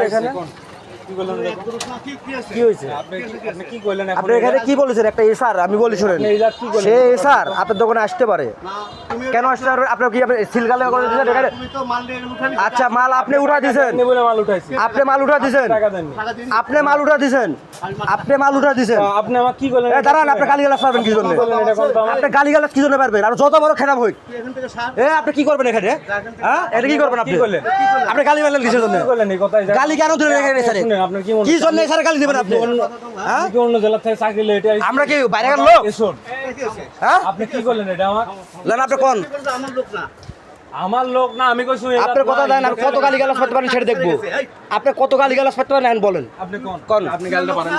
এখানে কি হয়েছে? আপনি এখানে কি বলেছেন? একটা এসআর আমি বলি শুনেন, সে এসআর আপনার দোকানে আসতে পারে, কেন আসতে পারে? আপনার কি সিলগালে করে দিয়েছেন এখানে? আচ্ছা, মাল আপনি উঠা দিয়েছেন, আপনি মাল উঠা দিয়েছেন, আপনি মাল উঠা দিয়েছেন, আপনি মাল উঠা দিয়েছেন। আপনি আমার কি বলেন? দাঁড়ান, আপনি গালিগালাজ পারবেন কি জন্য? আপনি গালিগালাজ কি জন্য পারবেন? আর যত বড় খেলাম হই, আপনি কি করবেন এখানে? হ্যাঁ, এটা কি করবেন আপনি? আপনি গালি মারলেন কিসের জন্য? গালি কেন দিলেন এখানে? কি জন্য স্যার গালি দিবেন আপনি? হ্যাঁ, কি অন্য জেলা থেকে চাকরি লেটে আমরা কি বাইরের লোক? হ্যাঁ, আপনি কি করলেন এটা? আমার না, আপনি কোন আমার লোক না, আমি কইছি আপনার কথা দেন। আর কত গালি গালাজ করতে পারেন সেটা দেখবো। আপনি কত গালি গালাজ করতে পারেন বলেন। আপনি কোন কোন আপনি গালটা পারেন?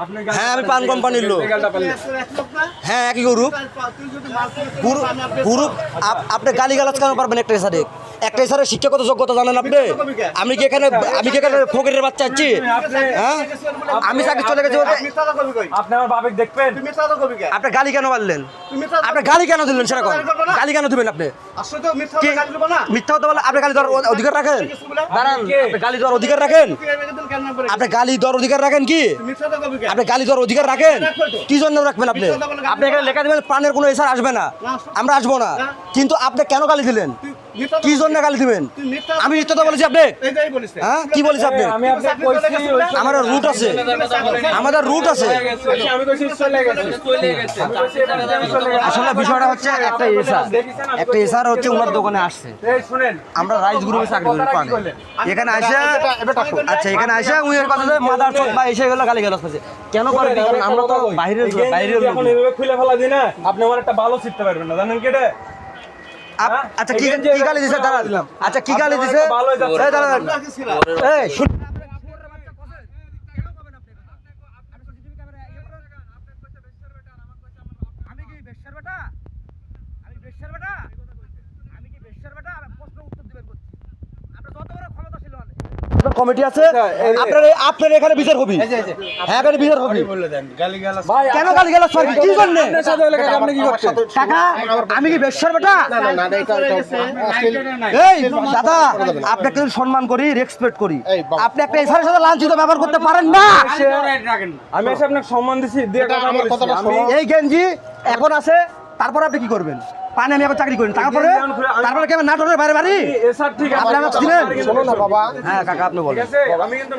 আপনি হ্যাঁ, আমি পান কোম্পানির লোক। হ্যাঁ, একই গ্রুপ। আপনি গালি গালাজ কেন পারবেন? একটা এসারে, একটা এসারে শিক্ষাগত যোগ্যতা জানেন আপনি? আমি কি এখানে ফকিরের বাচ্চা আছি? হ্যাঁ, আমি চাকরি চলে গেছি বলতে আপনি আমার বাবিক দেখবেন? আপনি গালি কেন মারলেন? আপনি গালি কেন দিলেন সেটা কোন? গালি কেন দিবেন আপনি? মিথ্যা কথা বলে আপনি গালি দেওয়ার অধিকার রাখেন? দাঁড়ান, আপনি গালি দেওয়ার অধিকার রাখেন? আপনি গালি দেওয়ার অধিকার রাখেন কি? আপনি গালি দেওয়ার অধিকার রাখেন? কি জন্য রাখবেন আপনি? আপনি এখানে লেখা দিবেন প্রাণের কোনো এসার আসবে না, আমরা আসবো না, কিন্তু আপনি কেন গালি দিলেন? কি জন্য গালি দিবেন? আমি মিথ্যা কথা বলেছি আপনি? হ্যাঁ, কি বলেছি আপনি? আমি আপনাকে কইছি আমার রুট আছে, আমাদের রুট আছে। আমি কইছি চলে গেছে। আসলে বিষয়টা হচ্ছে একটা এসার হচ্ছে ওনার দোকানে আসছে। এই শুনেন, আমরা রাইস গ্রুপে চাকরি করি পানি। এখানে আসে, আচ্ছা এখানে আসে উইয়ের কথা যে মাদার চোখ বা এসে গেল গালি গালাজ করছে। কেন করে? কারণ আমরা তো বাইরের লোক। এখন এইভাবে খুলে ফেলা দিই না, আপনি আমার একটা ভালো শিখতে পারবেন না, জানেন কি এটা? আচ্ছা, কি গালি দিছে? দাঁড়ান, আচ্ছা কি গালি দিছে? দাঁড়ান, এই শুন, কমিটি আছে আপনার এখানে বিচার হবি। হ্যাঁ, এখানে বিচার হবি। কেন গালি গালাজ করবি? কি জন্য? টাকা আমি কি বেশ্যার বেটা? এই দাদা, আপনাকে সম্মান করি, রেসপেক্ট করি, আপনি একটা এসারের সাথে লাঞ্ছিত ব্যবহার করতে পারেন না। আমি এসে আপনাকে সম্মান দিছি, দিয়ে কথা বলেছি। এই গেঞ্জি এখন আছে, তারপর আপনি কি করবেন? পানি আমি এখন চাকরি করি, তারপরে কেমন নাটোরের বাইরে বাড়ি? ঠিক আছে, আপনি আমাকে চিনেন? শোনো না বাবা। হ্যাঁ কাকা, আপনি বলেন। আমি কিন্তু